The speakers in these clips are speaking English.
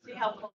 See how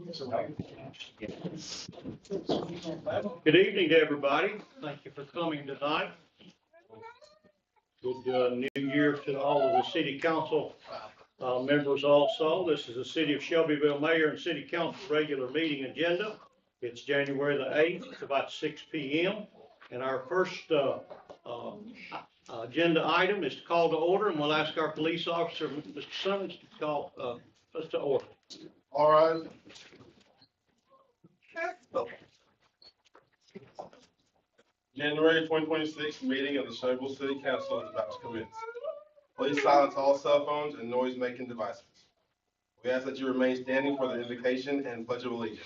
Good evening to everybody. Thank you for coming tonight. Good New Year to all of the City Council members also. This is the City of Shelbyville Mayor and City Council regular meeting agenda. It's January the 8th. It's about 6 p.m. And our first agenda item is to call to order, and we'll ask our police officer, Mr. Summons, to call us to order. All right. January 2026 meeting of the Shelbyville City Council is about to commence. Please silence all cell phones and noise-making devices. We ask that you remain standing for the invocation and pledge of allegiance.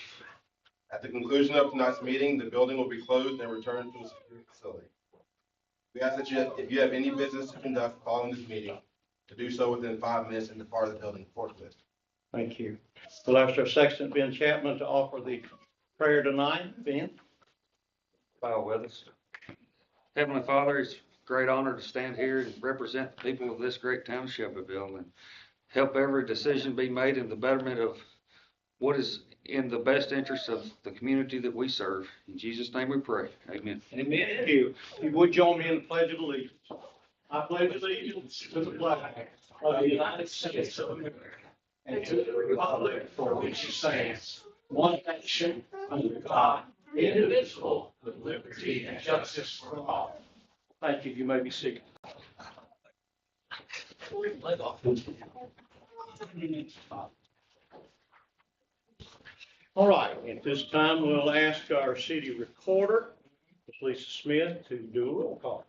At the conclusion of tonight's meeting, the building will be closed and returned to a secure facility. We ask that if you have any business to conduct following this meeting, to do so within 5 minutes and depart the building forthwith. Thank you. We'll ask our sexton, Ben Chapman, to offer the prayer tonight. Ben? Bow with us. Heavenly Father, it's a great honor to stand here and represent the people of this great town of Shelbyville and help every decision be made in the betterment of what is in the best interest of the community that we serve. In Jesus' name we pray. Amen. Amen. Thank you. If you would join me in the Pledge of Allegiance. I pledge allegiance to the flag of the United States of America and to the republic for which it stands, one nation, under God, indivisible, with liberty and justice for all. Thank you. You may be seated. All right. At this time, we'll ask our city recorder, Ms. Lisa Smith, to do a roll call.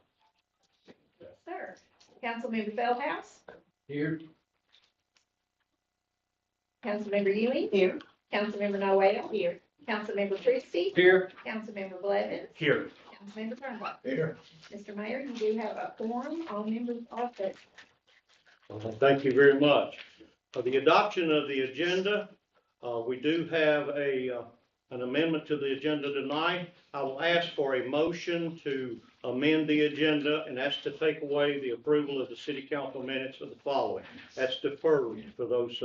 Yes, sir. Councilmember Feldhouse. Here. Councilmember Ewing. Here. Councilmember Noel. Here. Councilmember Christie. Here. Councilmember Blevins. Here. Councilmember Turnbull. Here. Mr. Mayor, you do have a quorum. All members are present. Thank you very much. For the adoption of the agenda, we do have an amendment to the agenda tonight. I will ask for a motion to amend the agenda, and that's to take away the approval of the city council minutes of the following. That's deferred for those,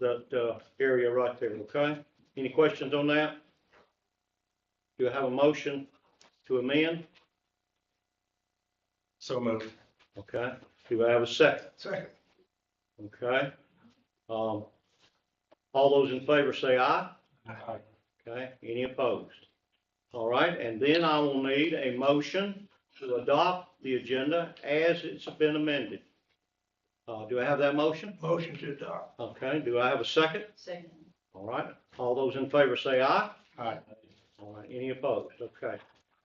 that area right there, okay? Any questions on that? Do I have a motion to amend? So moved. Okay. Do I have a second? Second. Okay. All those in favor say aye. Aye. Okay. Any opposed? All right. And then I will need a motion to adopt the agenda as it's been amended. Do I have that motion? Motion to adopt. Okay. Do I have a second? Second. All right. All those in favor say aye. Aye. All right. Any opposed? Okay.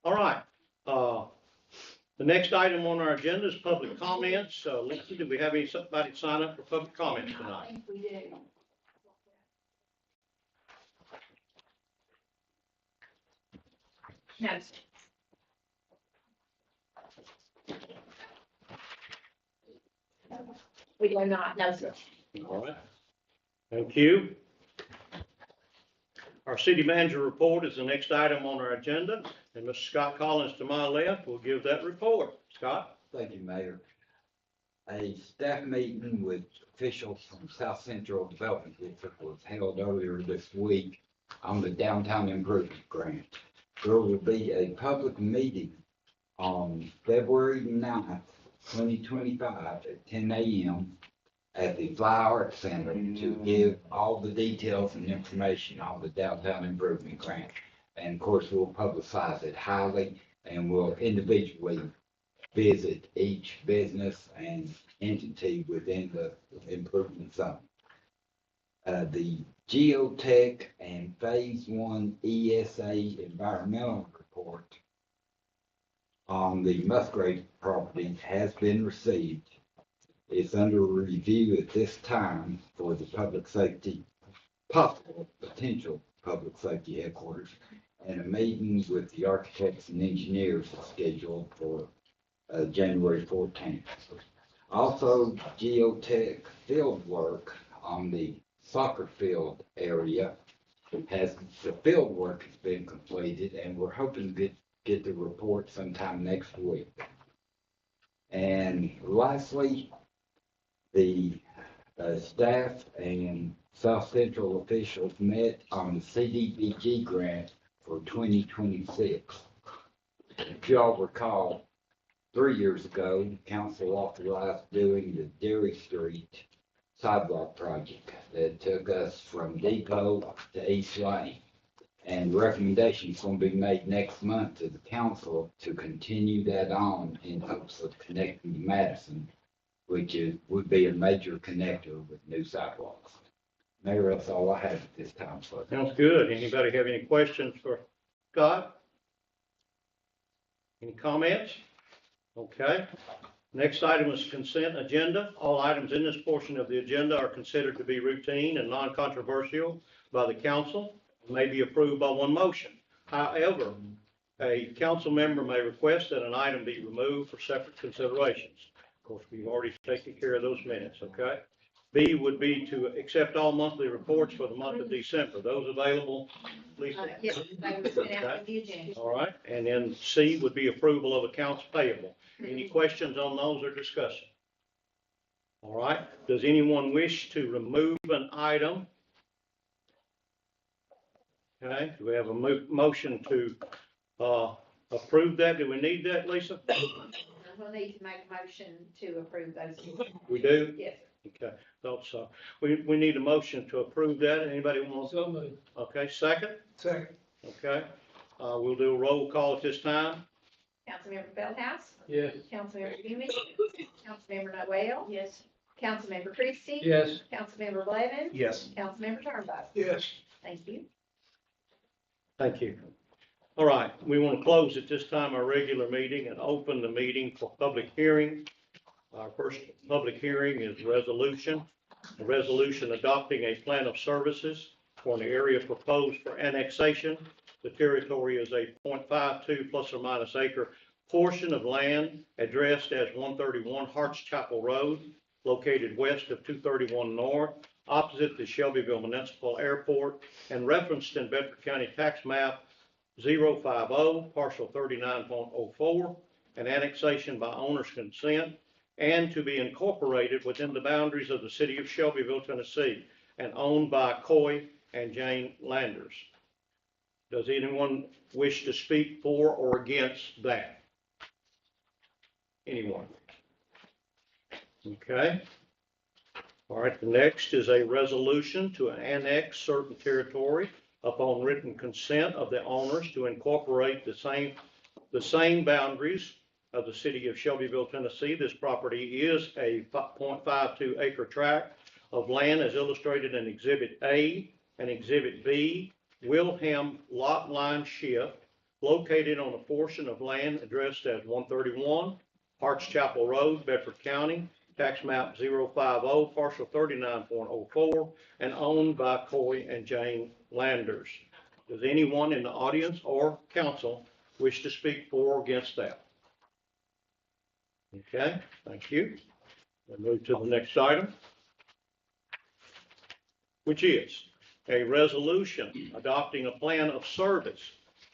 All right. The next item on our agenda is public comments. Lisa, do we have somebody sign up for public comments I tonight? think we do. No. We do not, no, sir. All right. Thank you. Our city manager report is the next item on our agenda, and Mr. Scott Collins to my left will give that report. Scott? Thank you, Mayor. A staff meeting with officials from South Central Development District was held earlier this week on the Downtown Improvement Grant. There will be a public meeting on February 9th, 2025 at 10 a.m. at the Fly Arts Center to give all the details and information on the Downtown Improvement Grant. And of course, we'll publicize it highly, and we'll individually visit each business and entity within the improvement zone. The Geotech and Phase 1 ESA environmental report on the Musgrave property has been received. It's under review at this time for the public safety, possible potential public safety headquarters, and a meeting with the architects and engineers is scheduled for January 14th. Also, Geotech field work on the soccer field area the field work has been completed, and we're hoping to get the report sometime next week. And lastly, the staff and South Central officials met on the CDBG grant for 2026. If y'all recall, 3 years ago, the council authorized doing the Dairy Street sidewalk project that took us from Depot to East Lane. And recommendations going to be made next month to the council to continue that on in hopes of connecting to Madison, which would be a major connector with new sidewalks. Mayor, that's all I have at this time, sir. Sounds good. Anybody have any questions for Scott? Any comments? Okay. Next item is consent agenda. All items in this portion of the agenda are considered to be routine and non-controversial by the council, and may be approved by one motion. However, a council member may request that an item be removed for separate considerations. Of course, we've already taken care of those minutes, okay? B would be to accept all monthly reports for the month of December. Those available, Lisa? Yes, they were sent out with the agenda. All right, and then C would be approval of accounts payable. Any questions on those or discussion? All right, does anyone wish to remove an item? Okay, do we have a motion to, approve that? Do we need that, Lisa? We'll need to make a motion to approve those. We do? Yes. Okay, thought so. We need a motion to approve that. Anybody want? So moved. Okay, second? Second. Okay, we'll do a roll call at this time. Councilmember Feldhouse. Yes. Councilmember Newman. Councilmember Noel. Yes. Councilmember Christie. Yes. Councilmember Levin. Yes. Councilmember Turnbull. Yes. Thank you. Thank you. All right, we want to close at this time our regular meeting and open the meeting for public hearing. Our first public hearing is a resolution adopting a plan of services for an area proposed for annexation. The territory is a .52 plus or minus acre portion of land addressed as 131 Harts Chapel Road, located west of 231 North, opposite the Shelbyville Municipal Airport, and referenced in Bedford County Tax Map 050, parcel 39.04, an annexation by owner's consent, and to be incorporated within the boundaries of the city of Shelbyville, Tennessee, and owned by Coy and Jane Landers. Does anyone wish to speak for or against that? Anyone? Okay. All right, the next is a resolution to annex certain territory upon written consent of the owners to incorporate the same boundaries of the city of Shelbyville, Tennessee. This property is a .52 acre tract of land as illustrated in Exhibit A and Exhibit B, Wilhelm lot line shift, located on a portion of land addressed as 131 Harts Chapel Road, Bedford County, tax map 050, parcel 39.04, and owned by Coy and Jane Landers. Does anyone in the audience or council wish to speak for or against that? Okay, thank you. We'll move to the next item, which is a resolution adopting a plan of service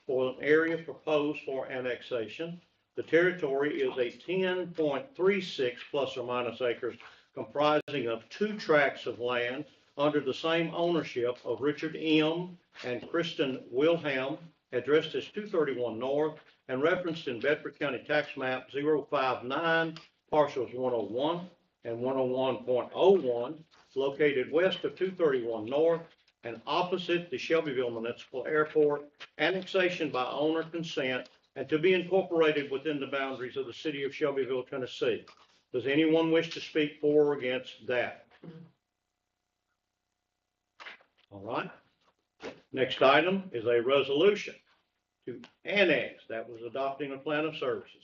for an area proposed for annexation. The territory is a 10.36 plus or minus acres comprising of 2 tracts of land under the same ownership of Richard M. and Kristen Wilhelm, addressed as 231 North and referenced in Bedford County Tax Map 059, parcels 101 and 101.01, located west of 231 North and opposite the Shelbyville Municipal Airport, annexation by owner consent, and to be incorporated within the boundaries of the city of Shelbyville, Tennessee. Does anyone wish to speak for or against that? All right. Next item is a resolution to annex. That was adopting a plan of services.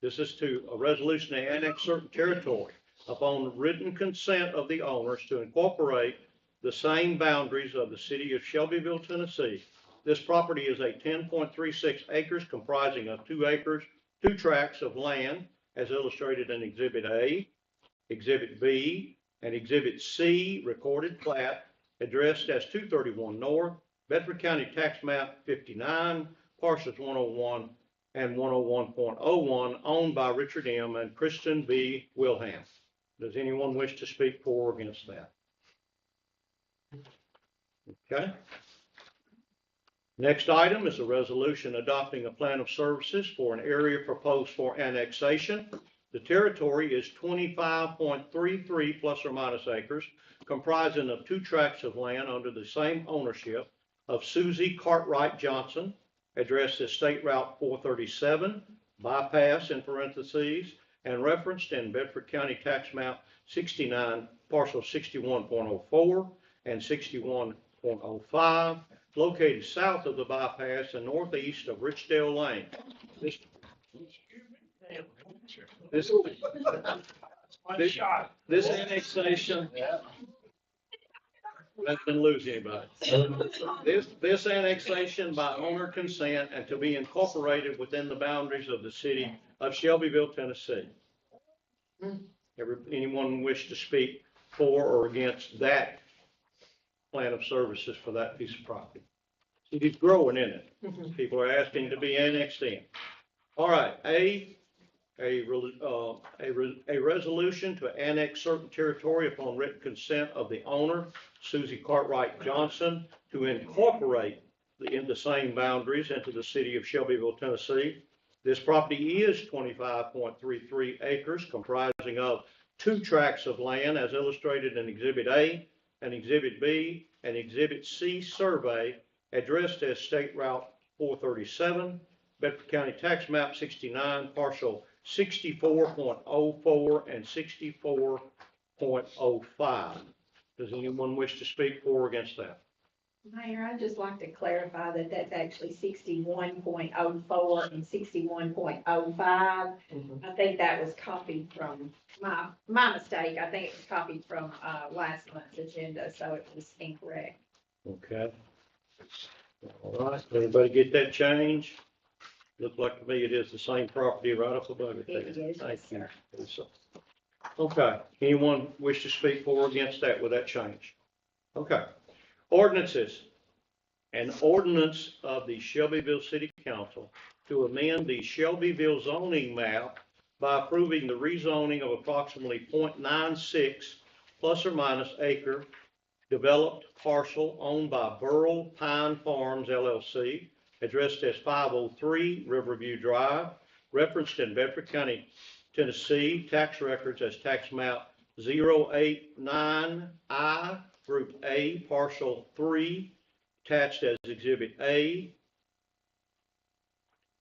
This is a resolution to annex certain territory upon written consent of the owners to incorporate the same boundaries of the city of Shelbyville, Tennessee. This property is a 10.36 acres comprising of 2 tracts of land as illustrated in Exhibit A, Exhibit B, and Exhibit C, recorded plat, addressed as 231 North, Bedford County Tax Map 59, parcels 101 and 101.01, owned by Richard M. and Kristen B. Wilhelm. Does anyone wish to speak for or against that? Okay. Next item is a resolution adopting a plan of services for an area proposed for annexation. The territory is 25.33 plus or minus acres, comprising of 2 tracts of land under the same ownership of Susie Cartwright Johnson, addressed as State Route 437, bypass in parentheses, and referenced in Bedford County Tax Map 69, parcel 61.04 and 61.05, located south of the bypass and northeast of Richdale Lane. This annexation, that didn't lose anybody. This annexation by owner consent and to be incorporated within the boundaries of the city of Shelbyville, Tennessee. Anyone wish to speak for or against that plan of services for that piece of property? It is growing in it. People are asking to be annexed in. All right, a resolution to annex certain territory upon written consent of the owner, Susie Cartwright Johnson, to incorporate in the same boundaries into the city of Shelbyville, Tennessee. This property is 25.33 acres, comprising of 2 tracts of land as illustrated in Exhibit A and Exhibit B and Exhibit C survey, addressed as State Route 437, Bedford County Tax Map 69, parcel 64.04 and 64.05. Does anyone wish to speak for or against that? Mayor, I'd just like to clarify that that's actually 61.04 and 61.05. I think that was copied from my mistake. I think it was copied from last month's agenda, so it was incorrect. Okay. All right, everybody get that change? Looks like to me it is the same property right up above it. It is, Thank yes, you. sir. Okay, anyone wish to speak for or against that with that change? Okay. Ordinances. An ordinance of the Shelbyville City Council to amend the Shelbyville zoning map by approving the rezoning of approximately 0.96 plus or minus acre developed parcel owned by Burl Pine Farms LLC, addressed as 503 Riverview Drive, referenced in Bedford County, Tennessee, tax records as tax map 089I, Group A, Parcel 3, attached as Exhibit A,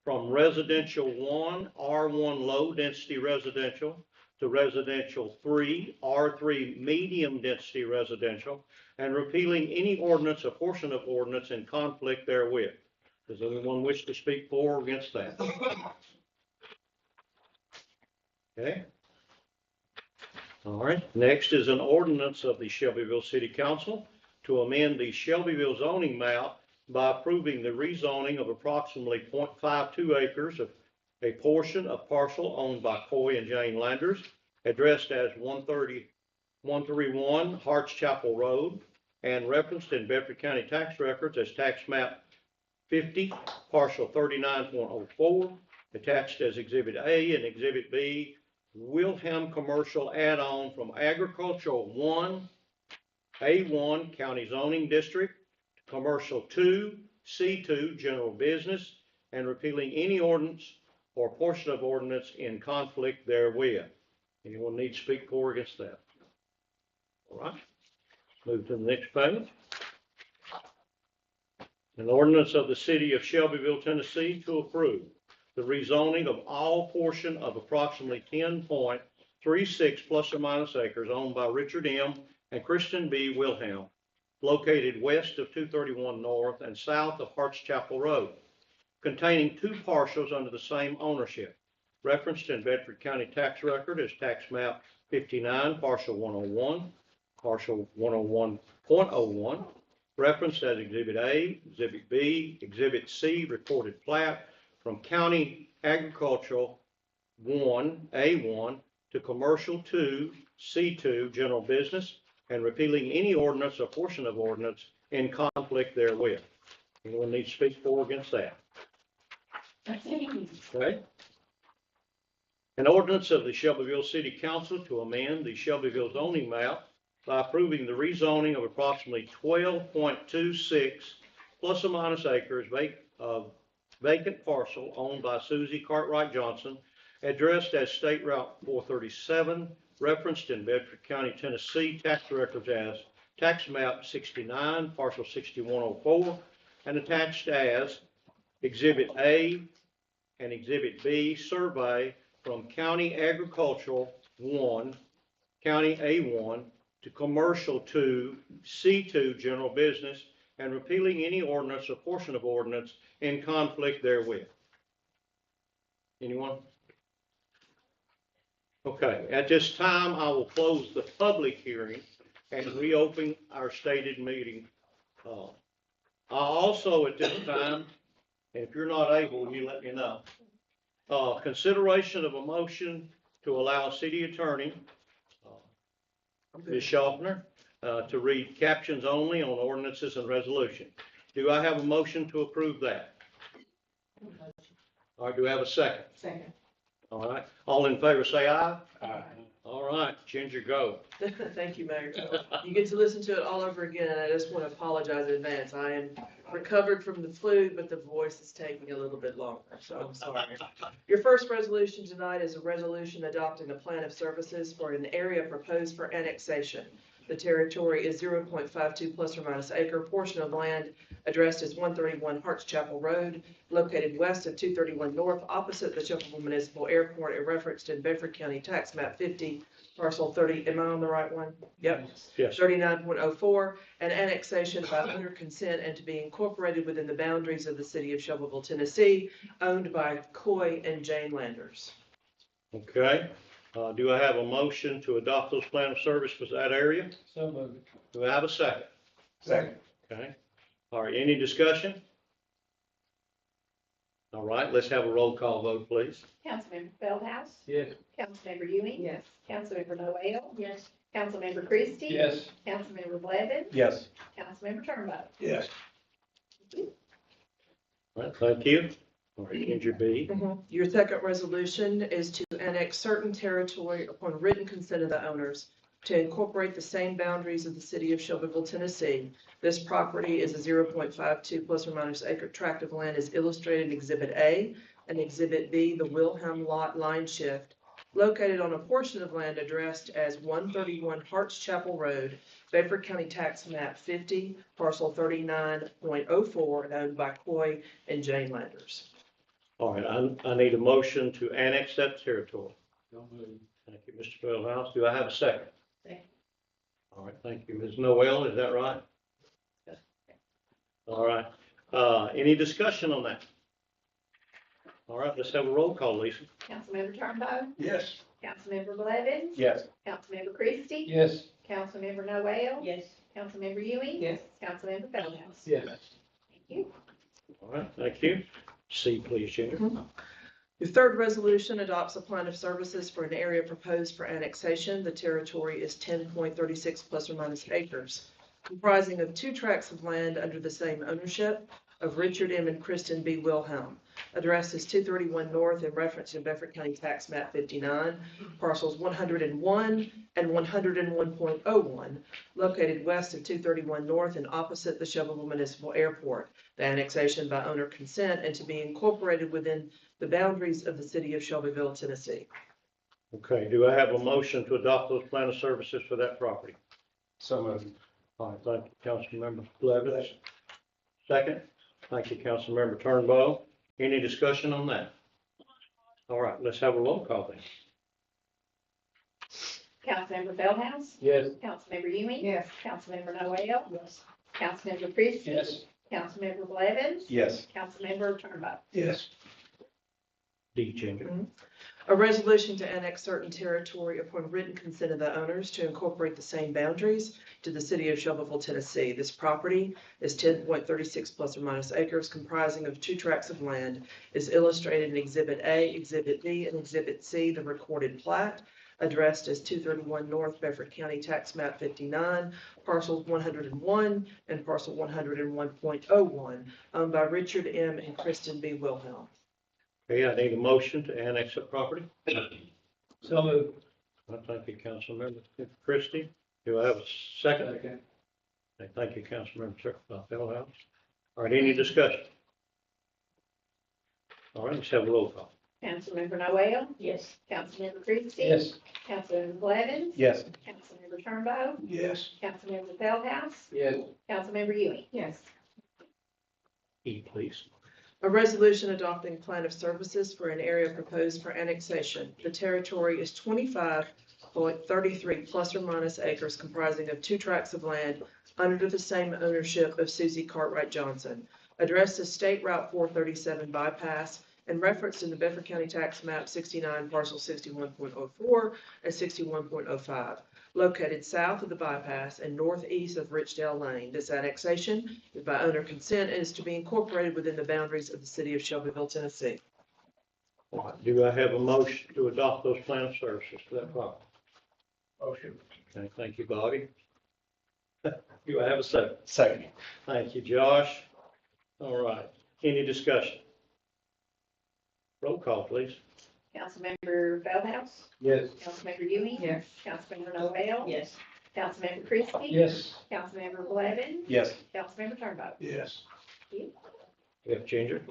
from Residential 1, R1 Low Density Residential, to Residential 3, R3 Medium Density Residential, and repealing any ordinance, a portion of ordinance in conflict therewith. Does anyone wish to speak for or against that? Okay. All right. Next is an ordinance of the Shelbyville City Council to amend the Shelbyville zoning map by approving the rezoning of approximately 0.52 acres of a portion of parcel owned by Coy and Jane Landers, addressed as 131 Harts Chapel Road, and referenced in Bedford County tax records as tax map 50, parcel 39.04, attached as Exhibit A and Exhibit B, Wilhelm Commercial Add-on from Agricultural 1, A1, County Zoning District, to Commercial 2, C2, General Business, and repealing any ordinance or portion of ordinance in conflict therewith. Anyone need to speak for or against that? All right, move to the next page. An ordinance of the city of Shelbyville, Tennessee to approve the rezoning of all portion of approximately 10.36 plus or minus acres owned by Richard M. and Kristen B. Wilhelm, located west of 231 North and south of Harts Chapel Road, containing 2 parcels under the same ownership, referenced in Bedford County tax record as tax map 59, parcel 101, parcel 101.01, referenced as Exhibit A, Exhibit B, Exhibit C, recorded plat from County Agricultural 1, A1, to Commercial 2, C2, General Business, and repealing any ordinance or portion of ordinance in conflict therewith. Anyone need to speak for or against that? Okay. An ordinance of the Shelbyville City Council to amend the Shelbyville zoning map by approving the rezoning of approximately 12.26 plus or minus acres vacant parcel owned by Susie Cartwright Johnson, addressed as State Route 437, referenced in Bedford County, Tennessee, tax records as tax map 69, parcel 6104, and attached as Exhibit A and Exhibit B survey from County Agricultural 1, County A1 to Commercial 2, C2 General Business, and repealing any ordinance or portion of ordinance in conflict therewith. Anyone? Okay, at this time, I will close the public hearing and reopen our stated meeting. I also, at this time, and if you're not able, you let me know. Consideration of a motion to allow city attorney, Ms. Schaffner, to read captions only on ordinances and resolution. Do I have a motion to approve that? All right, do I have a second? Second. All right, all in favor say aye. Aye. All right, Ginger, go. Thank you, Mayor. You get to listen to it all over again, and I just want to apologize in advance. I am recovered from the flu, but the voice is taking a little bit longer, so I'm sorry. Your first resolution tonight is a resolution adopting a plan of services for an area proposed for annexation. The territory is 0.52 plus or minus acre portion of land addressed as 131 Harts Chapel Road, located west of 231 North, opposite the Shelbyville Municipal Airport, and referenced in Bedford County Tax Map 50, parcel 30. Am I on the right one? Yep. Yes. 39.04, and annexation by owner consent and to be incorporated within the boundaries of the city of Shelbyville, Tennessee, owned by Coy and Jane Landers. Okay, do I have a motion to adopt those plan of service for that area? So moved. Do I have a second? Second. Okay, all right, any discussion? All right, let's have a roll call vote, please. Councilmember Feldhouse. Yes. Councilmember Ewing. Yes. Councilmember Noel. Yes. Councilmember Christie. Yes. Councilmember Blevins. Yes. Councilmember Turnbow. Yes. All right, thank you. All right, Ginger B. Your second resolution is to annex certain territory upon written consent of the owners to incorporate the same boundaries of the city of Shelbyville, Tennessee. This property is a 0.52 plus or minus acre tract of land as illustrated in Exhibit A and Exhibit B, the Wilhelm Lot Line Shift, located on a portion of land addressed as 131 Harts Chapel Road, Bedford County Tax Map 50, parcel 39.04, and owned by Coy and Jane Landers. All right, I need a motion to annex that territory. So moved. Thank you, Mr. Feldhouse. Do I have a second? Second. All right, thank you. Ms. Noel, is that right? Yes. All right, any discussion on that? All right, let's have a roll call, Lisa. Councilmember Turnbow. Yes. Councilmember Blevins. Yes. Councilmember Christie. Yes. Councilmember Noel. Yes. Councilmember Ewing. Yes. Councilmember Feldhouse. Yes. Thank you. All right, thank you. C, please, Ginger. Your third resolution adopts a plan of services for an area proposed for annexation. The territory is 10.36 plus or minus acres, comprising of 2 tracts of land under the same ownership of Richard M. and Kristen B. Wilhelm. Address is 231 North in reference to Bedford County Tax Map 59, parcels 101 and 101.01, located west of 231 North and opposite the Shelbyville Municipal Airport. The annexation by owner consent and to be incorporated within the boundaries of the city of Shelbyville, Tennessee. Okay, do I have a motion to adopt those plan of services for that property? So moved. All right, thank you, Councilmember Blevins. Second, thank you, Councilmember Turnbow. Any discussion on that? All right, let's have a roll call then. Councilmember Feldhouse. Yes. Councilmember Ewing. Yes. Councilmember Noel. Yes. Councilmember Christie. Yes. Councilmember Blevins. Yes. Councilmember Turnbow. Yes. D, Ginger. A resolution to annex certain territory upon written consent of the owners to incorporate the same boundaries to the city of Shelbyville, Tennessee. This property is 10.36 plus or minus acres, comprising of 2 tracts of land, is illustrated in Exhibit A, Exhibit B, and Exhibit C, the recorded plat, addressed as 231 North Bedford County Tax Map 59, parcels 101 and parcel 101.01, owned by Richard M. and Kristen B. Wilhelm. Okay, I need a motion to annex that property. So moved. Thank you, Councilmember Christie. Do I have a second? Okay, thank you, Councilmember Feldhouse. All right, any discussion? All right, let's have a roll call. Councilmember Noel? Yes. Councilmember Christie? Yes. Councilmember Blevins? Yes. Councilmember Turnbow? Yes. Councilmember Feldhouse? Yes. Councilmember Ewing? Yes. E, please. A resolution adopting plan of services for an area proposed for annexation. The territory is 25.33 plus or minus acres comprising of 2 tracts of land under the same ownership of Susie Cartwright Johnson. Addressed as State Route 437 bypass and referenced in the Bedford County Tax Map 69 parcel 61.04 and 61.05. Located south of the bypass and northeast of Richdale Lane. This annexation is by owner consent and is to be incorporated within the boundaries of the city of Shelbyville, Tennessee. All right, do I have a motion to adopt those plan of services for that property? Motion. Okay, thank you, Bobby. Do I have a second? Second. Thank you, Josh. All right, any discussion? Roll call, please. Councilmember Feldhouse? Yes. Councilmember Ewing? Yes. Councilmember Noel? Yes. Councilmember Christie? Yes. Councilmember Blevins? Yes. Councilmember Turnbow? Yes. We have Ginger.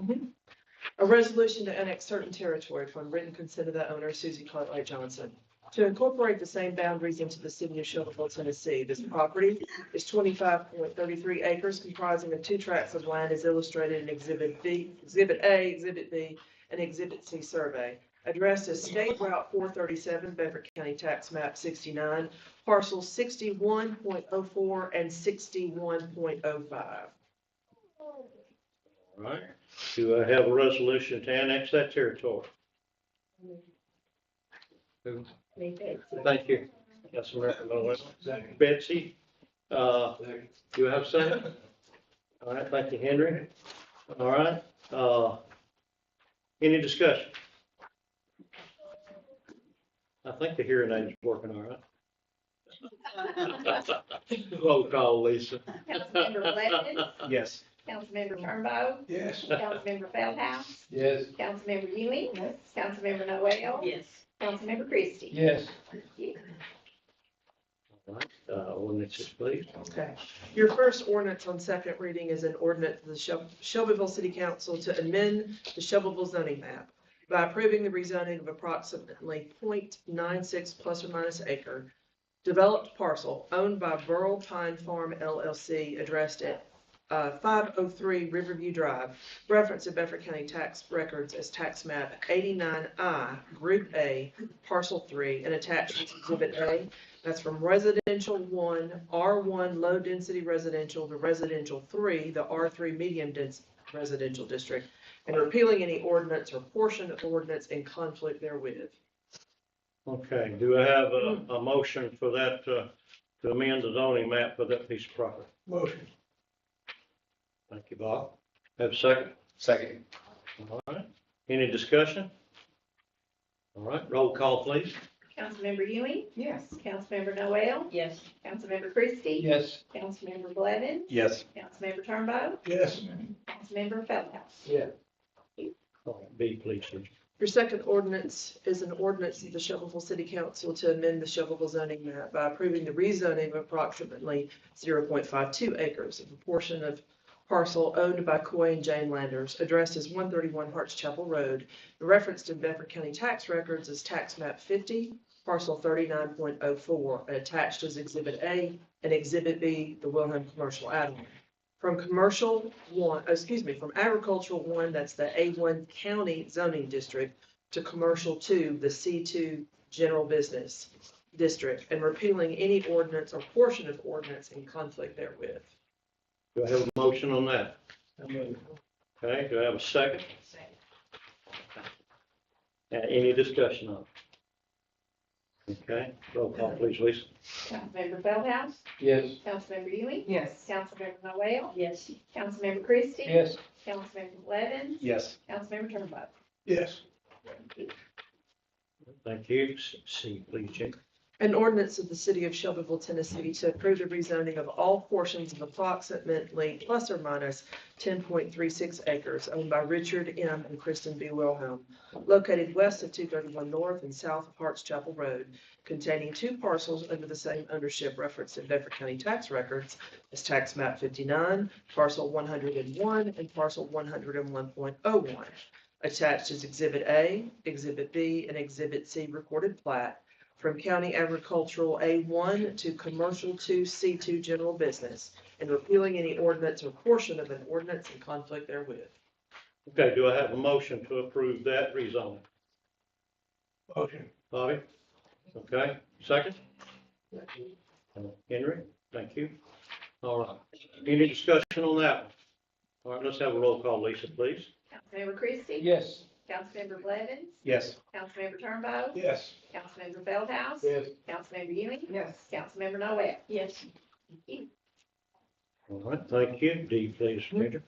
A resolution to annex certain territory upon written consent of the owner, Susie Cartwright Johnson. To incorporate the same boundaries into the city of Shelbyville, Tennessee. This property is 25.33 acres comprising of 2 tracts of land as illustrated in Exhibit B, Exhibit A, Exhibit B, and Exhibit C survey. Addressed as State Route 437, Bedford County Tax Map 69, parcels 61.04 and 61.05. All right, do I have a resolution to annex that territory? Thank you. Councilmember Noel. Betsy, do I have a second? All right, thank you, Henry. All right, any discussion? I think the hearing aid is working all right. Roll call, Lisa. Councilmember Blevins? Yes. Councilmember Turnbow? Yes. Councilmember Feldhouse? Yes. Councilmember Ewing? Councilmember Noel? Yes. Councilmember Christie? Yes. Thank you. All right, ordinances, please. Okay. Your first ordinance on second reading is an ordinance of the Shelbyville City Council to amend the Shelbyville zoning map by approving the rezoning of approximately 0.96 plus or minus acre developed parcel owned by Burl Pine Farm LLC addressed at 503 Riverview Drive, referenced in Bedford County Tax Records as Tax Map 89I, Group A, Parcel 3, and attached to Exhibit A. That's from Residential 1, R1 Low Density Residential to Residential 3, the R3 Medium Density Residential District, and repealing any ordinance or portion of ordinance in conflict therewith. Okay, do I have a motion for that, to amend the zoning map for that piece of property? Motion. Thank you, Bob. Have a second? Second. All right, any discussion? All right, roll call, please. Councilmember Ewing? Yes. Councilmember Noel? Yes. Councilmember Christie? Yes. Councilmember Blevins? Yes. Councilmember Turnbow? Yes. Councilmember Feldhouse? Yeah. All right, B, please, Susan. Your second ordinance is an ordinance of the Shelbyville City Council to amend the Shelbyville zoning map by approving the rezoning of approximately 0.52 acres of a portion of parcel owned by Coy and Jane Landers, addressed as 131 Harts Chapel Road, and referenced in Bedford County Tax Records as Tax Map 50, parcel 39.04, and attached as Exhibit A and Exhibit B, the Wilhelm Commercial Add-on. From Agricultural 1, that's the A1 County Zoning District, to Commercial 2, the C2 General Business District, and repealing any ordinance or portion of ordinance in conflict therewith. Do I have a motion on that? Okay, do I have a second? Any discussion on it? Okay, roll call, please, Lisa. Councilmember Feldhouse? Yes. Councilmember Ewing? Yes. Councilmember Noel? Yes. Councilmember Christie? Yes. Councilmember Blevins? Yes. Councilmember Turnbow? Yes. Thank you. C, please, Jim. An ordinance of the city of Shelbyville, Tennessee to approve the rezoning of all portions of approximately plus or minus 10.36 acres owned by Richard M. and Kristen B. Wilhelm, located west of 231 North and south of Harts Chapel Road, containing two parcels under the same ownership referenced in Bedford County tax records as tax map 59, parcel 101, and parcel 101.01. Attached is Exhibit A, Exhibit B, and Exhibit C recorded plat from County Agricultural A1 to Commercial 2 C2 General Business, and repealing any ordinance or portion of an ordinance in conflict therewith. Okay, do I have a motion to approve that rezoning? Motion. Bobby? Okay, second? Henry, thank you. All right, any discussion on that one? All right, let's have a roll call, Lisa, please. Councilmember Christie? Yes. Councilmember Blevins? Yes. Councilmember Turnbow? Yes. Councilmember Feldhouse? Yes. Councilmember Ewing? Yes. Councilmember Noel? Yes. All right, thank you. D, please, Major.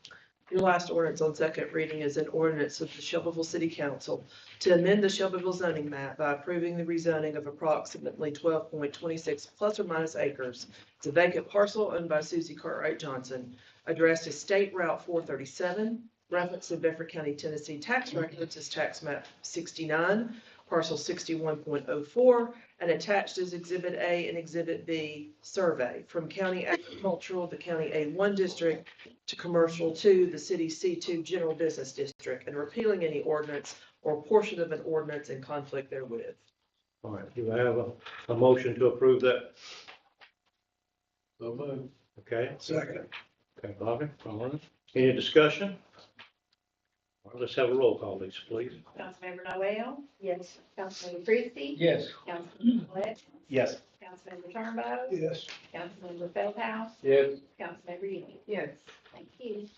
Your last ordinance on second reading is an ordinance of the Shelbyville City Council to amend the Shelbyville zoning map by approving the rezoning of approximately 12.26 plus or minus acres. It's a vacant parcel owned by Susie Cartwright Johnson, addressed as State Route 437, referenced in Bedford County, Tennessee tax records as tax map 69, parcel 61.04, and attached is Exhibit A and Exhibit B survey from County Agricultural, the County A1 district, to Commercial 2, the City C2 General Business District, and repealing any ordinance or portion of an ordinance in conflict therewith. All right, do I have a motion to approve that? So moved. Okay, Second. okay, Bobby, all right. Any discussion? All right, let's have a roll call, Lisa, please. Councilmember Noel? Yes. Councilmember Christie? Yes. Councilmember Blevins? Yes. Councilmember Turnbow? Yes. Councilmember Feldhouse? Yes. Councilmember Ewing? Yes. Thank you.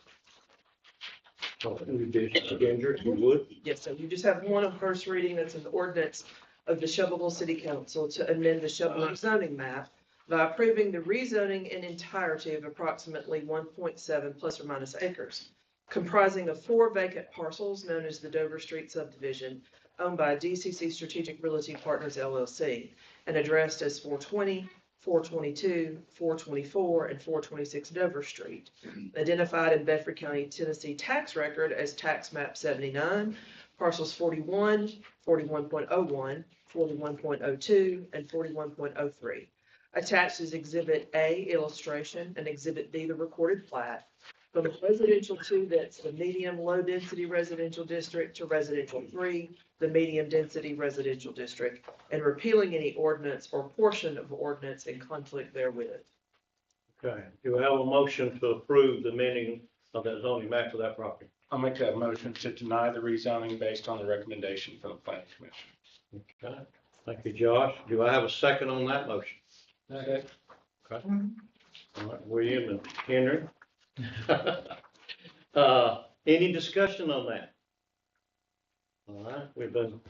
Oh, new business, Ginger, if you would. Yes, so you just have one on first reading. That's an ordinance of the Shelbyville City Council to amend the Shelbyville zoning map by approving the rezoning in entirety of approximately 1.7 plus or minus acres, comprising of 4 vacant parcels known as the Dover Street subdivision, owned by DCC Strategic Realty Partners LLC, and addressed as 420, 422, 424, and 426 Dover Street, identified in Bedford County, Tennessee tax record as tax map 79, parcels 41, 41.01, 41.02, and 41.03. Attached is Exhibit A, illustration, and Exhibit B, the recorded plat, from residential 2, that's the medium low-density residential district, to residential 3, the medium-density residential district, and repealing any ordinance or portion of ordinance in conflict therewith. Okay, do I have a motion to approve the amending of that zoning map for that property? I'll make that motion to deny the rezoning based on the recommendation from the planning commission. Okay, thank you, Josh. Do I have a second on that motion? Okay. Okay. All right, William and Henry. Any discussion on that? All right, we've been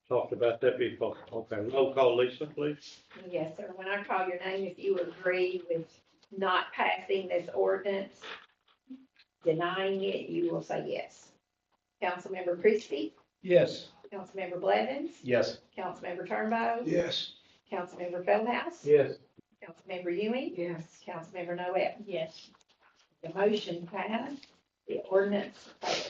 talked about that before. Okay, roll call, Lisa, please. Yes, sir. When I call your name, if you agree with not passing this ordinance, denying it, you will say yes. Councilmember Christie? Yes. Councilmember Blevins? Yes. Councilmember Turnbow? Yes. Councilmember Feldhouse? Yes. Councilmember Ewing? Yes. Councilmember Noel? Yes. The motion passed. The ordinance fails.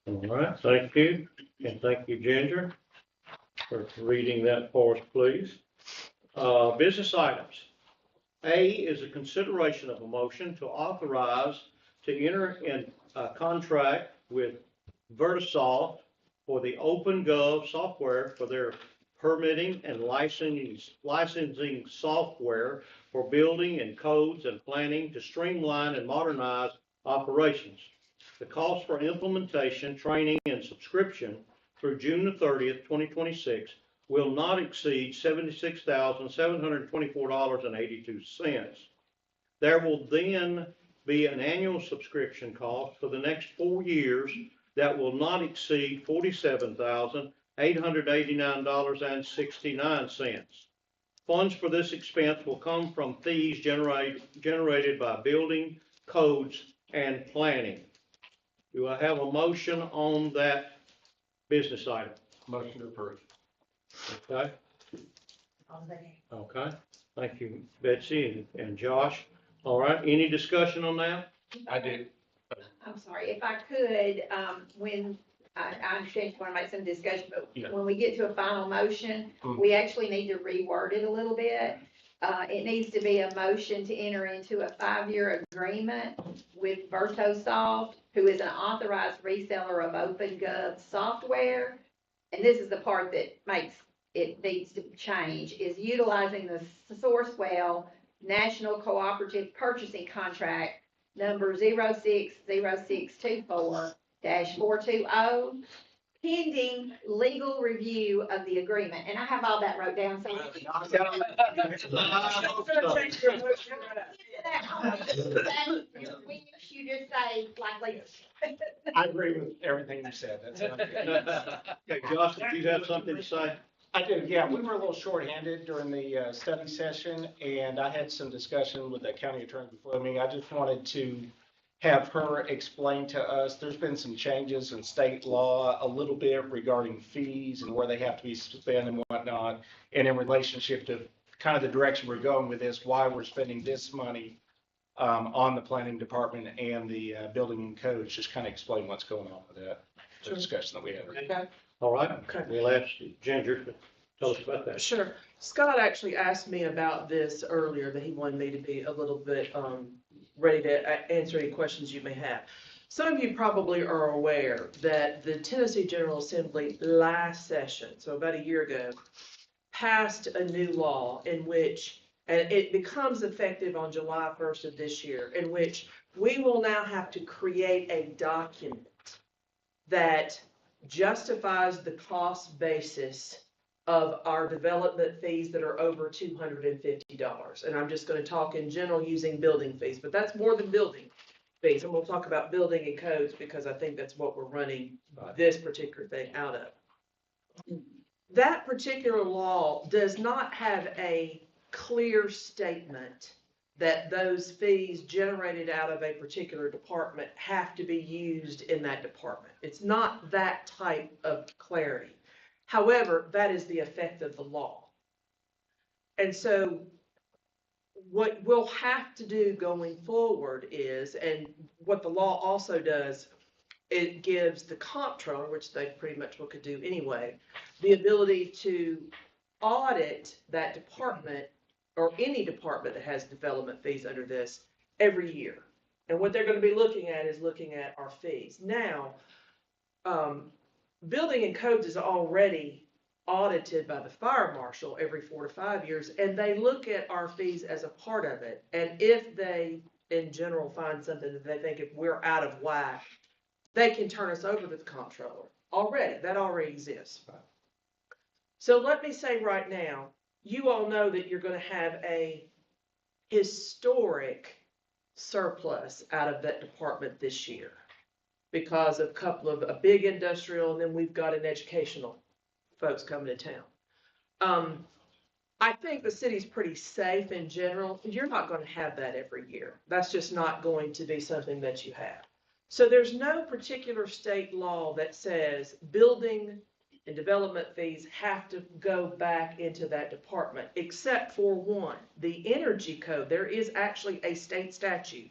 All right, thank you, and thank you, Ginger, for reading that for us, please. Business items. A is a consideration of a motion to authorize to enter in a contract with Vertisoft for the OpenGov software for their permitting and licensing software for building and codes and planning to streamline and modernize operations. The cost for implementation, training, and subscription through June the 30th, 2026 will not exceed $76,724.82. There will then be an annual subscription cost for the next 4 years that will not exceed $47,889.69. Funds for this expense will come from fees generated by building, codes, and planning. Do I have a motion on that business item? Motion to approve. Okay, okay. Thank you, Betsy and Josh. All right, any discussion on that? I do. I'm sorry, if I could, when, I understand you want to make some discussion, Yeah. but when we get to a final motion, Mhm. we actually need to reword it a little bit. It needs to be a motion to enter into a 5-year agreement with Vertosoft, who is an authorized reseller of OpenGov software. And this is the part that makes it needs to change, is utilizing the Sourcewell National Cooperative Purchasing Contract number 060624-420, pending legal review of the agreement. And I have all that wrote down, so. We you just say like this. I agree with everything you said. That's Okay, Josh, did you have something to say? I do, yeah. We were a little shorthanded during the study session, and I had some discussion with the county attorney before me. I just wanted to have her explain to us, there's been some changes in state law a little bit regarding fees and where they have to be spent and whatnot, and in relationship to kind of the direction we're going with this, why we're spending this money on the planning department and the building and codes, just kind of explain what's going on with that, the discussion that we had. Okay. All right, Okay. we'll ask Ginger to tell us about that. Sure. Scott actually asked me about this earlier, that he wanted me to be a little bit ready to answer any questions you may have. Some of you probably are aware that the Tennessee General Assembly last session, so about a year ago, passed a new law in which, and it becomes effective on July 1st of this year, in which we will now have to create a document that justifies the cost basis of our development fees that are over $250. And I'm just going to talk in general using building fees, but that's more than building fees. And we'll talk about building and codes because I think that's what we're running this particular thing out of. That particular law does not have a clear statement that those fees generated out of a particular department have to be used in that department. It's not that type of clarity. However, that is the effect of the law. And so what we'll have to do going forward is, and what the law also does, it gives the comptroller, which they pretty much could do anyway, the ability to audit that department or any department that has development fees under this every year. And what they're going to be looking at is looking at our fees. Now, building and codes is already audited by the fire marshal every 4 to 5 years, and they look at our fees as a part of it. And if they, in general, find something that they think if we're out of whack, they can turn us over to the comptroller. That already exists. So let me say right now, you all know that you're going to have a historic surplus out of that department this year because of a couple of a big industrial, and then we've got an educational folks coming to town. I think the city's pretty safe in general. You're not going to have that every year. That's just not going to be something that you have. So there's no particular state law that says building and development fees have to go back into that department, except for one, the energy code. There is actually a state statute.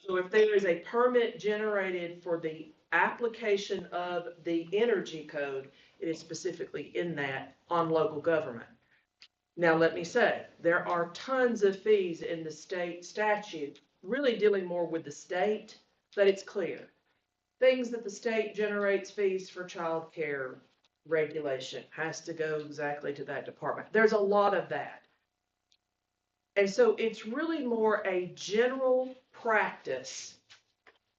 So if there is a permit generated for the application of the energy code, it is specifically in that on local government. Now, let me say, there are tons of fees in the state statute, really dealing more with the state, but it's clear. Things that the state generates fees for child care regulation has to go exactly to that department. There's a lot of that. And so it's really more a general practice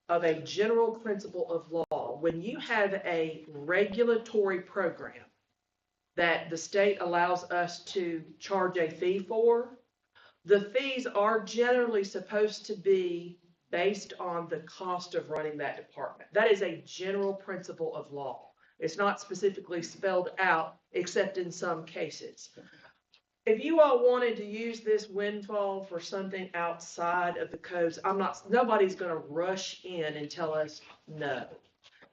of a general principle of law. When you have a regulatory program that the state allows us to charge a fee for, the fees are generally supposed to be based on the cost of running that department. That is a general principle of law. It's not specifically spelled out, except in some cases. If you all wanted to use this windfall for something outside of the codes, nobody's going to rush in and tell us no.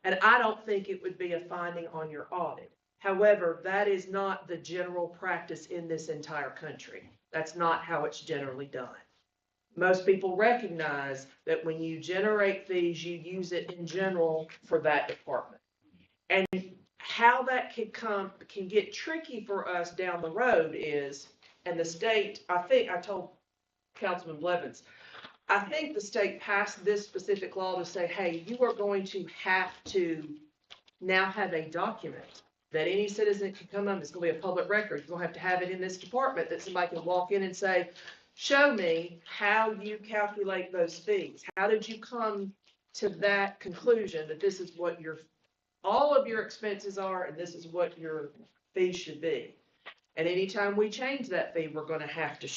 And I don't think it would be a finding on your audit. However, that is not the general practice in this entire country. That's not how it's generally done. Most people recognize that when you generate fees, you use it in general for that department. And how that can get tricky for us down the road is, and the state, I think I told Councilman Blevins, I think the state passed this specific law to say, hey, you are going to have to now have a document that any citizen can come up, it's gonna be a public record, you're gonna have to have it in this department that somebody can walk in and say, show me how you calculate those fees. How did you come to that conclusion that this is what all of your expenses are and this is what your fees should be? And anytime we change that fee, we're gonna have to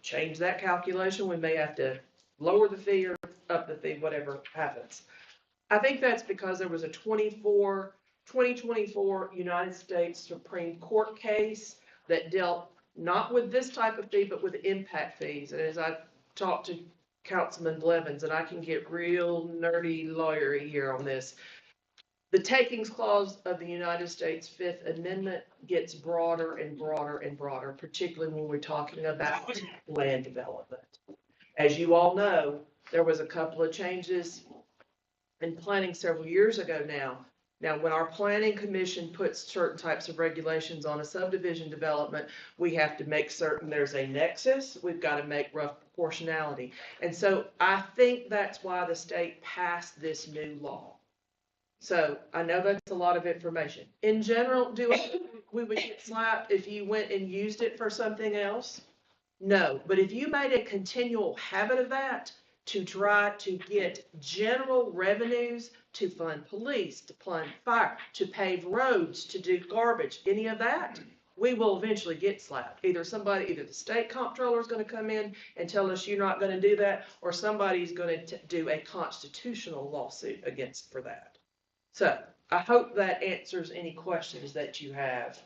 change that calculation. We may have to lower the fee or up the fee, whatever happens. I think that's because there was a 2024 United States Supreme Court case that dealt not with this type of fee, but with impact fees. And as I talked to Councilman Blevins, and I can get real nerdy lawyery here on this, the takings clause of the United States Fifth Amendment gets broader and broader and broader, particularly when we're talking about land development. As you all know, there was a couple of changes in planning several years ago now. Now, when our planning commission puts certain types of regulations on a subdivision development, we have to make certain there's a nexus. We've got to make rough proportionality. And so I think that's why the state passed this new law. So I know that's a lot of information. In general, we would get slapped if you went and used it for something else? No, but if you made a continual habit of that to try to get general revenues to fund police, to fund fire, to pave roads, to do garbage, any of that, we will eventually get slapped. Either the state comptroller is going to come in and tell us you're not going to do that, or somebody's going to do a constitutional lawsuit for that. So I hope that answers any questions that you have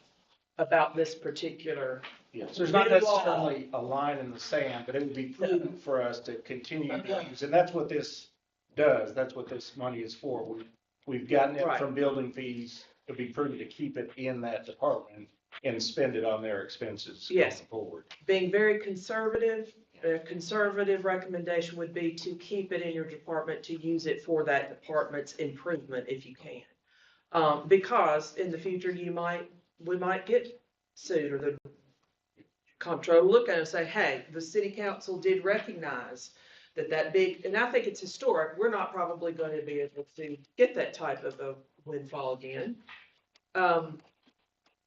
about this particular. Yes, there's not necessarily a line in the sand, but it would be prudent for us to continue to use, and that's what this does. That's what this money is for. We've gotten it Right. from building fees. It'd be prudent to keep it in that department and spend it on their expenses going Yes. forward. Being very conservative, a conservative recommendation would be to keep it in your department, to use it for that department's improvement if you can. Because in the future, we might get sued, or the comptroller will look at it and say, hey, the city council did recognize that big, and I think it's historic, we're not probably going to be able to get that type of a windfall again.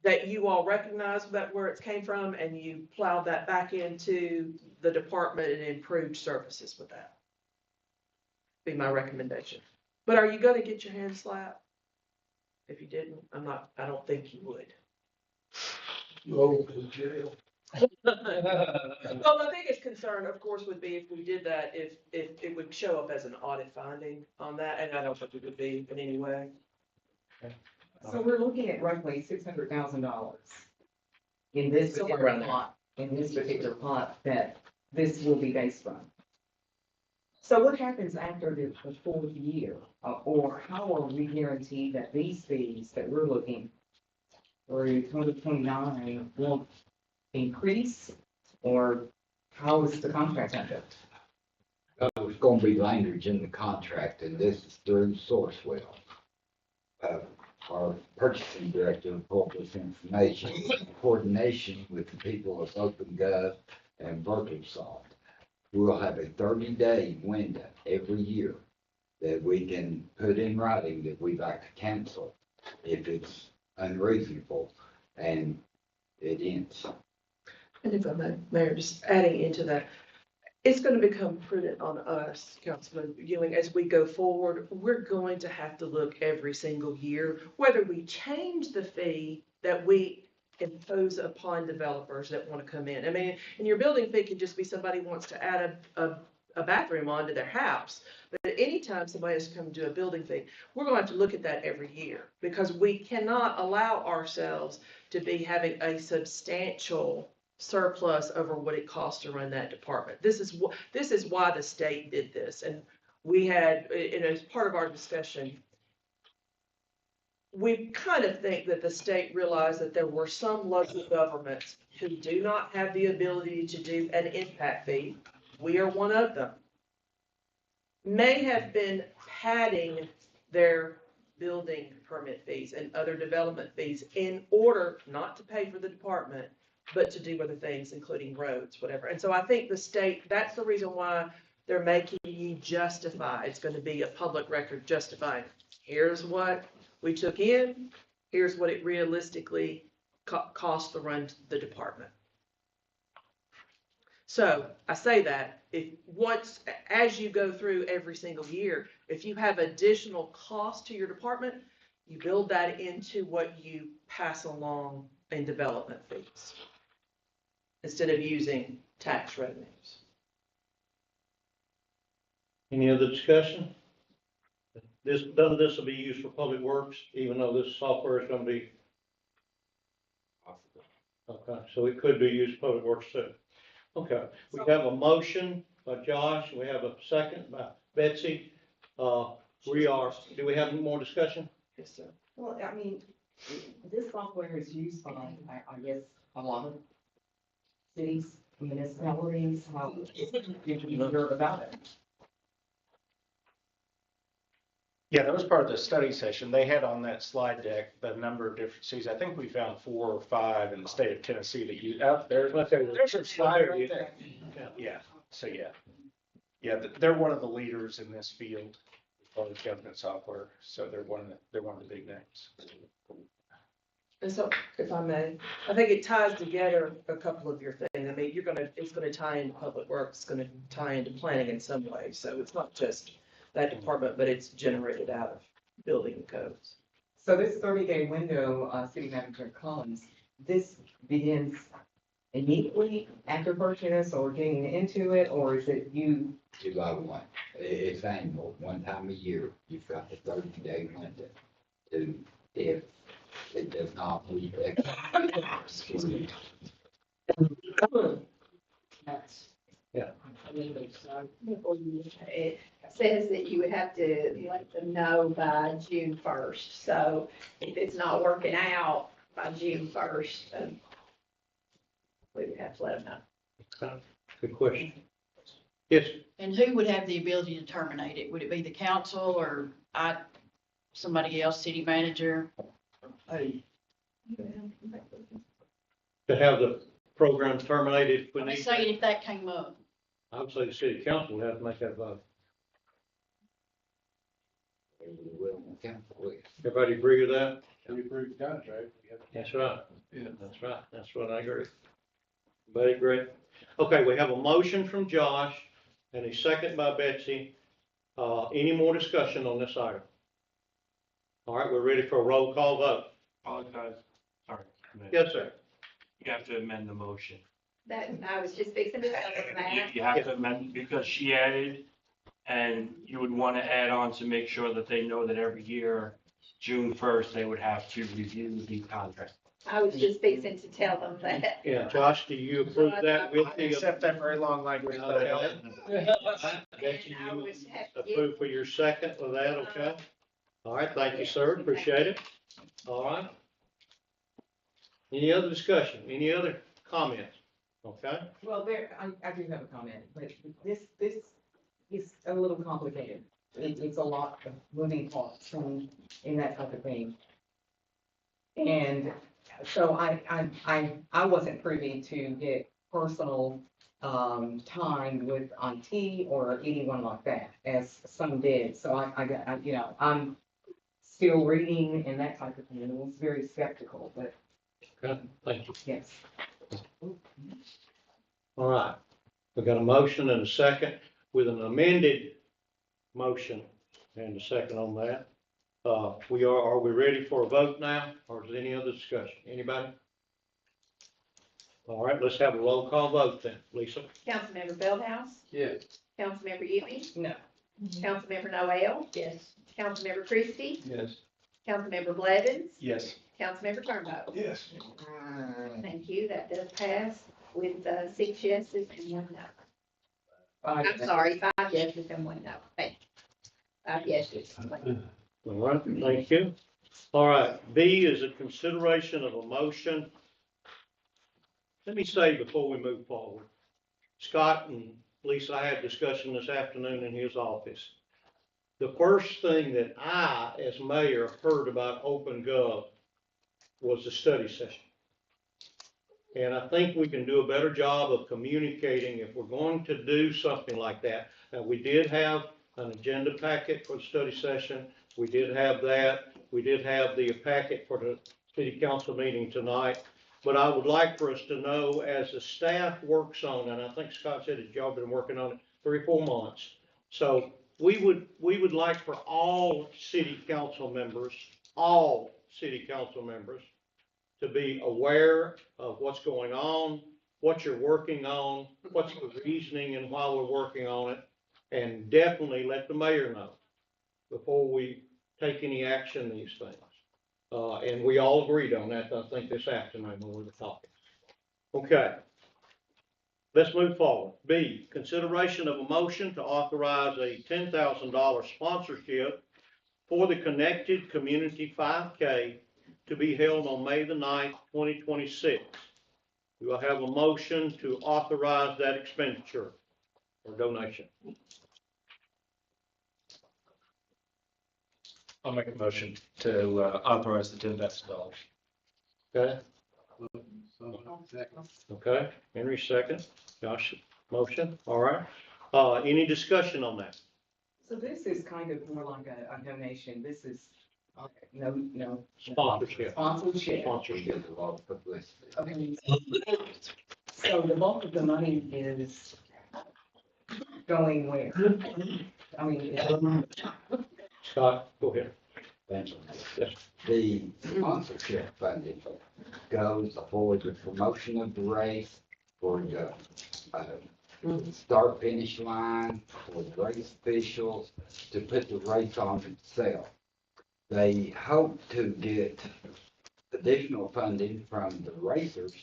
That you all recognize that where it came from and you plowed that back into the department and improved services with that. Be my recommendation. But are you gonna get your hand slapped? If you didn't, I don't think you would. Go to jail. Well, my biggest concern, of course, would be if we did that, if it would show up as an audit finding on that, and I don't think it would be in any way. So we're looking at roughly $600,000 in this Somewhere particular around there. pot, that this will be based on. So what happens after the fourth year, or how are we guaranteed that these fees that we're looking through 2029 won't increase, or how is the contract under? There's gonna be language in the contract, and this is through Sourcewell. Our purchasing director will pull this information in coordination with the people of OpenGov and VirtualSoft. We'll have a 30-day window every year that we can put in writing that we'd like to cancel if it's unreasonable, and it ends. And if I may, Mayor, just adding into that, it's going to become prudent on us, Councilman Ewing, as we go forward. We're going to have to look every single year, whether we change the fee that we impose upon developers that want to come in. I mean, and your building fee could just be somebody wants to add a bathroom onto their house. But anytime somebody has come to a building fee, we're going to have to look at that every year, because we cannot allow ourselves to be having a substantial surplus over what it costs to run that department. This is why the state did this. And we had, and as part of our discussion, we kind of think that the state realized that there were some local governments who do not have the ability to do an impact fee. We are one of them. May have been padding their building permit fees and other development fees in order not to pay for the department, but to do other things, including roads, whatever. And so I think the state, that's the reason why they're making you justify. It's going to be a public record justifying. Here's what we took in, here's what it realistically cost to run the department. So I say that as you go through every single year, if you have additional cost to your department, you build that into what you pass along in development fees instead of using tax revenues. Any other discussion? None of this will be used for public works, even though this software is gonna be, okay, so it could be used for public works too. Okay, we have a motion by Josh, we have a second by Betsy. Do we have any more discussion? Yes, sir. Well, I mean, this software is used by, I guess, a lot of cities, municipalities, how did you hear about it? Yeah, that was part of the study session. They had on that slide deck the number of different cities. I think we found 4 or 5 in the state of Tennessee that use out there. There's a slide right there. Yeah, so yeah. Yeah, they're one of the leaders in this field as far as government software. So they're one of the big names. And so, if I may, I think it ties together a couple of your things. I mean, it's gonna tie into public works, it's gonna tie into planning in some way. So it's not just that department, but it's generated out of building codes. So this 30-day window, City Manager Collins, this begins immediately after purchase or getting into it, or is it you? July 1. It's annual, one time a year. You've got the 30-day window. And if it does not meet excuse me. Yeah. It says that you would have to let them know by June 1st. So if it's not working out by June 1st, we would have to let them know. Good question. Yes, And who would have the ability to terminate it? Would it be the council or somebody else, city manager? to have the program terminated if we I'm need just to. saying if that came up. I would say the city council would have to make that vote. Everybody agree with that? We approved the contract. That's right. Yeah. That's right. That's what I agree. Everybody agree? Okay, we have a motion from Josh and a second by Betsy. Any more discussion on this item? All right, we're ready for a roll call vote. Apologize, sorry. Yes, sir. You have to amend the motion. That, I was just fixing to tell them that. You have to amend, because she added, and you would want to add on to make sure that they know that every year, June 1st, they would have to review the contract. I was just fixing to tell them that. Yeah, Josh, do you approve that with the? Except that very long language. Betsy, I you would have to approve for your second with that, okay? All right, thank you, sir, appreciate it. All right. Any other discussion, any other comments? Okay, Well, I do have a comment, but this is a little complicated. It's a lot of moving parts and that type of thing. And so I wasn't privy to get personal time with IT or anyone like that, as some did. So I got, I'm still reading and that type of thing, and was very skeptical, but okay, thank you. yes. All right, we've got a motion and a second with an amended motion and a second on that. Are we ready for a vote now, or is there any other discussion? Anybody? All right, let's have a roll call vote then. Lisa? Councilmember Feldhouse, Yes. Councilmember Ewing, No. Councilmember Noel, Yes. Councilmember Christie, Yes. Councilmember Blevins, Yes. Councilmember Turnbow. Yes. Thank you, that does pass with 6 yeses and 1 no. I'm sorry, 5 yeses and 1 no. Thank you. 5 yeses and 1 no. All right, thank you. All right, B is a consideration of a motion. Let me say before we move forward, Scott and Lisa, I had discussion this afternoon in his office. The first thing that I, as mayor, heard about OpenGov was the study session. And I think we can do a better job of communicating if we're going to do something like that. Now, we did have an agenda packet for the study session. We did have that. We did have the packet for the city council meeting tonight. But I would like for us to know, as the staff works on, and I think Scott said that y'all been working on it 3 or 4 months. So we would like for all city council members to be aware of what's going on, what you're working on, what's the reasoning and why we're working on it, and definitely let the mayor know before we take any action on these things. And we all agreed on that, I think, this afternoon when we were talking. Okay. Let's move forward. B, consideration of a motion to authorize a $10,000 sponsorship for the Connected Community 5K to be held on May the 9th, 2026. Do I have a motion to authorize that expenditure or donation? I'll make a motion to authorize the $10,000. Okay. Okay, Henry second. Josh, motion. All right. Any discussion on that? So this is kind of more like a donation. This is, no. Sponsorship. Sponsorship. Sponsorship. A lot of publicity. Okay. So the bulk of the money is going where? I mean, Scott, go ahead. Thank you. Yes. The sponsorship funding goes for the promotion of the race, for the start finish line, for the race officials, to put the race on itself. They hope to get additional funding from the racers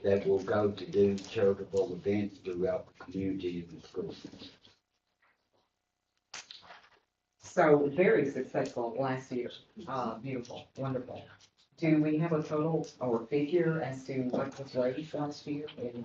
that will go to do charitable events throughout the community and the schools. so very successful last year. Beautiful, wonderful. Do we have a total or figure as to what was raised last year and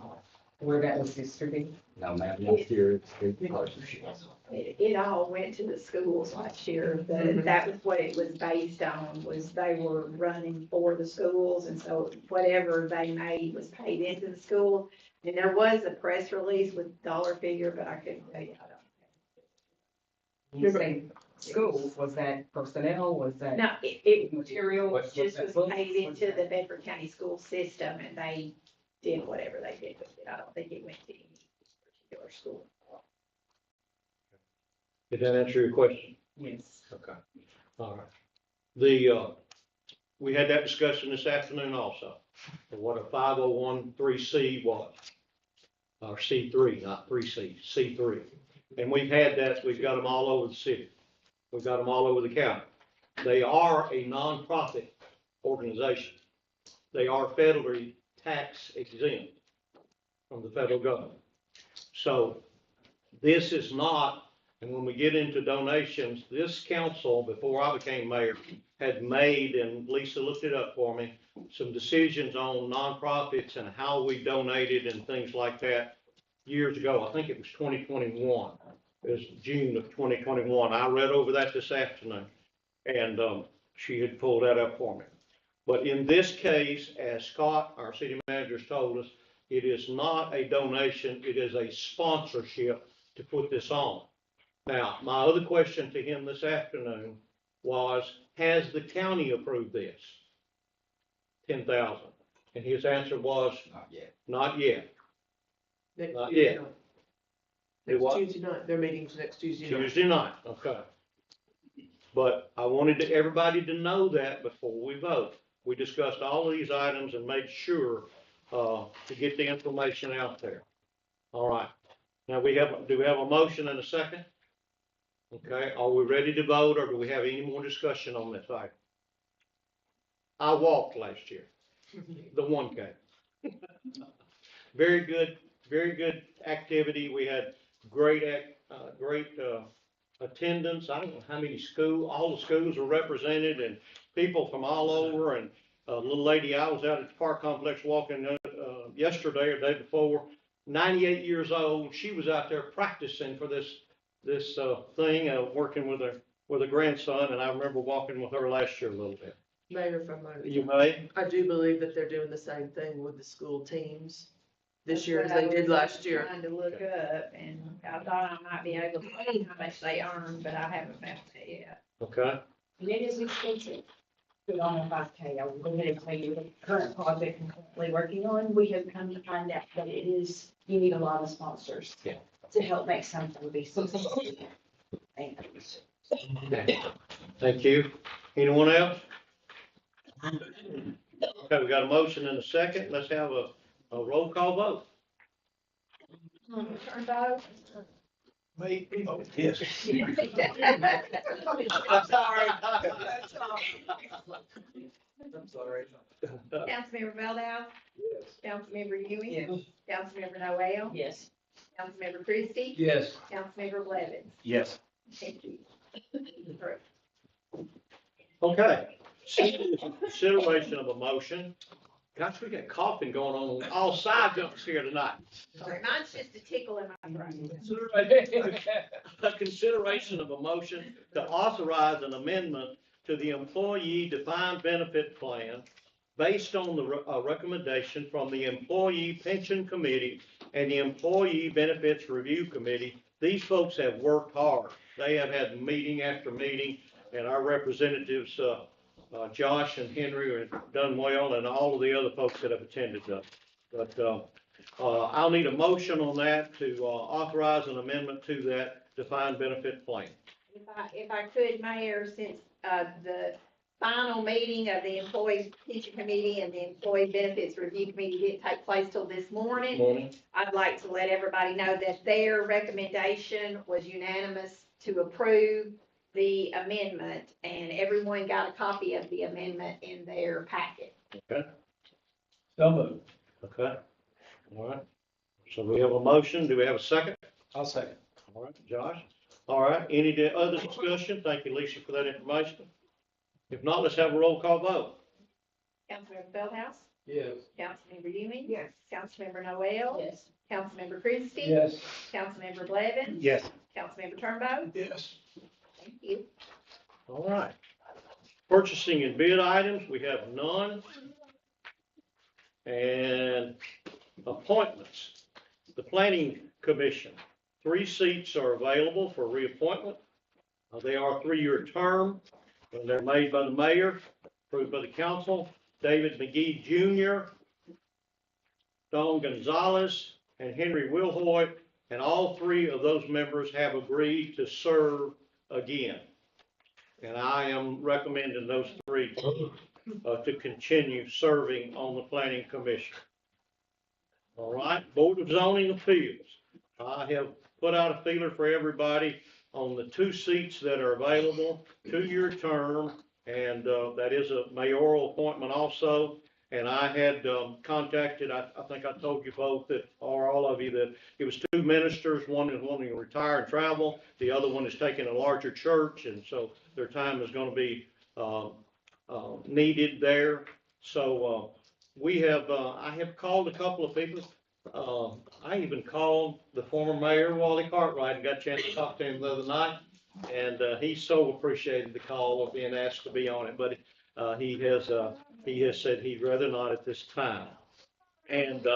where that was distributed? No, ma'am, next year it's big partnerships. It all went to the schools last year, that was what it was based on, was they were running for the schools, and so whatever they made was paid into the school. And there was a press release with dollar figure, but I couldn't tell you, I don't. You say schools, was that personnel, was that No, it material? was just paid into the Bedford County school system, and they did whatever they did with it. I don't think it went to any particular school. Did that answer your question? Yes. Okay. All right. We had that discussion this afternoon also, what a 501(c) was, or C3, not 3C, C3. And we've had that, we've got them all over the city. We've got them all over the county. They are a nonprofit organization. They are federally tax exempt from the federal government. So this is not, and when we get into donations, this council, before I became mayor, had made, and Lisa looked it up for me, some decisions on nonprofits and how we donated and things like that years ago. I think it was 2021. It was June of 2021. I read over that this afternoon, and she had pulled that up for me. But in this case, as Scott, our city manager, has told us, it is not a donation, it is a sponsorship to put this on. Now, my other question to him this afternoon was, has the county approved this? 10,000. And his answer was, Not yet. not yet. Next Not Tuesday yet. night. It Next was Tuesday night, their meeting's next Tuesday night. Tuesday night, okay. But I wanted everybody to know that before we vote. We discussed all of these items and made sure to get the information out there. All right. Now do we have a motion and a second? Okay, are we ready to vote, or do we have any more discussion on this item? I walked last year, the 1K. Very good activity. We had great attendance. I don't know how many all the schools were represented, and people from all over, and a little lady, I was out at the park complex walking, yesterday or day before, 98 years old, she was out there practicing for this thing, working with her grandson, and I remember walking with her last year a little bit. Mayor, if I might. You may? I do believe that they're doing the same thing with the school teams this That's year as what I they did was last year. Trying to look up, and I thought I might be able to see how much they earn, but I haven't found it yet. Okay. And it is expensive. Put on a 5K. I will go ahead and tell you the current project I'm currently working on. We have come to find out that it is, you need a lot of sponsors. Yeah. To help make something be successful. Thank you. Thank you. Anyone else? Okay, we got a motion and a second. Let's have a roll call vote. Turnbow? Me? Oh, yes. I'm sorry. I'm sorry. Councilmember Veldhouse? Yes. Councilmember Ewing? Yes. Councilmember Noel? Yes. Councilmember Christie? Yes. Councilmember Blevins? Yes. Thank you. Okay. Consideration of a motion. Gosh, we got coughing going on all sides of us here tonight. Sorry, mine's just a tickle in my throat. A consideration of a motion to authorize an amendment to the employee defined benefit plan based on the recommendation from the Employee Pension Committee and the Employee Benefits Review Committee. These folks have worked hard. They have had meeting after meeting, and our representatives, Josh and Henry, have done well, and all of the other folks that have attended them. But I'll need a motion on that to authorize an amendment to that defined benefit plan. If I could, Mayor, since the final meeting of the Employee Pension Committee and the Employee Benefits Review Committee didn't take place till this morning, I'd like to let everybody know that their recommendation was unanimous to approve the amendment, and everyone got a copy of the amendment in their packet. Okay? So moved. Okay. All right. So we have a motion. Do we have a second? I'll second. All right, Josh. All right. Any other discussion? Thank you, Lisa, for that information. If not, let's have a roll call vote. Councilmember Feldhouse? Yes. Councilmember Ewing? Yes. Councilmember Noel? Yes. Councilmember Christie? Yes. Councilmember Blevins? Yes. Councilmember Turnbow? Yes. Thank you. All right. Purchasing and bid items, we have none. And appointments. The Planning Commission, 3 seats are available for reappointment. They are 3-year term, and they're made by the mayor, approved by the council. David McGee Jr., Don Gonzalez, and Henry Wilhoit, and all 3 of those members have agreed to serve again. And I am recommending those 3 to continue serving on the Planning Commission. All right, Board of Zoning Appeals. I have put out a feeler for everybody on the 2 seats that are available, 2-year term, and that is a mayoral appointment also. And I had contacted, I think I told you both that, or all of you, that it was 2 ministers. One is wanting to retire and travel. The other one is taking a larger church, and so their time is going to be needed there. So we have, I have called a couple of people. I even called the former mayor, Wally Cartwright, and got a chance to talk to him the other night. And he so appreciated the call of being asked to be on it, but he has said he'd rather not at this time. And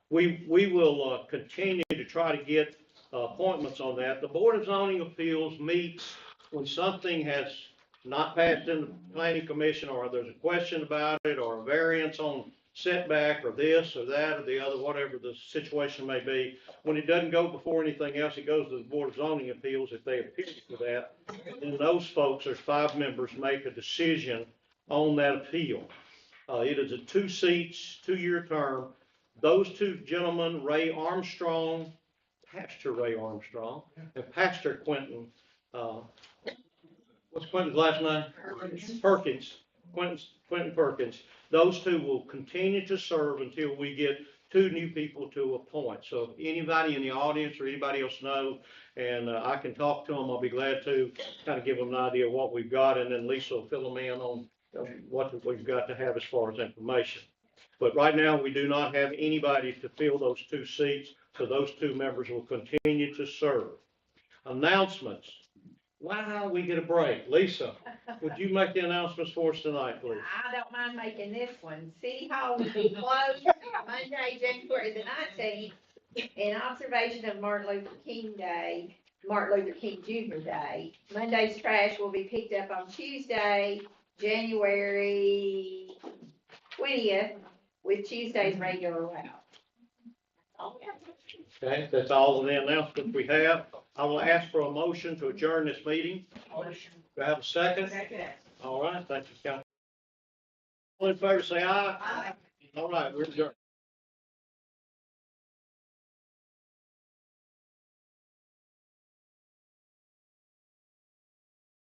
we will continue to try to get appointments on that. The Board of Zoning Appeals meets when something has not passed in the Planning Commission, or there's a question about it, or a variance on setback, or this or that or the other, whatever the situation may be. When it doesn't go before anything else, it goes to the Board of Zoning Appeals if they appeal for that. And those folks, there's 5 members, make a decision on that appeal. It is a 2 seats, 2-year term. Those 2 gentlemen, Ray Armstrong, Pastor Ray Armstrong, and Pastor Quentin, what's Quentin's last name? Perkins. Quentin Perkins. Those 2 will continue to serve until we get 2 new people to appoint. So if anybody in the audience or anybody else know, and I can talk to them, I'll be glad to kind of give them an idea of what we've got, and then Lisa will fill them in on what we've got to have as far as information. But right now, we do not have anybody to fill those 2 seats, so those 2 members will continue to serve. Announcements. Wow, we get a break. Lisa, would you make the announcements for us tonight, please? I don't mind making this one. City Hall will be closed Monday, January the 19th, in observation of Martin Luther King Day, Martin Luther King Jr. Day. Monday's trash will be picked up on Tuesday, January 20th, with Tuesday's regular route. Okay, that's all of the announcements we have. I will ask for a motion to adjourn this meeting. Do I have a second? All right, thank you, Council. All in favor, say aye. All right, we're adjourned.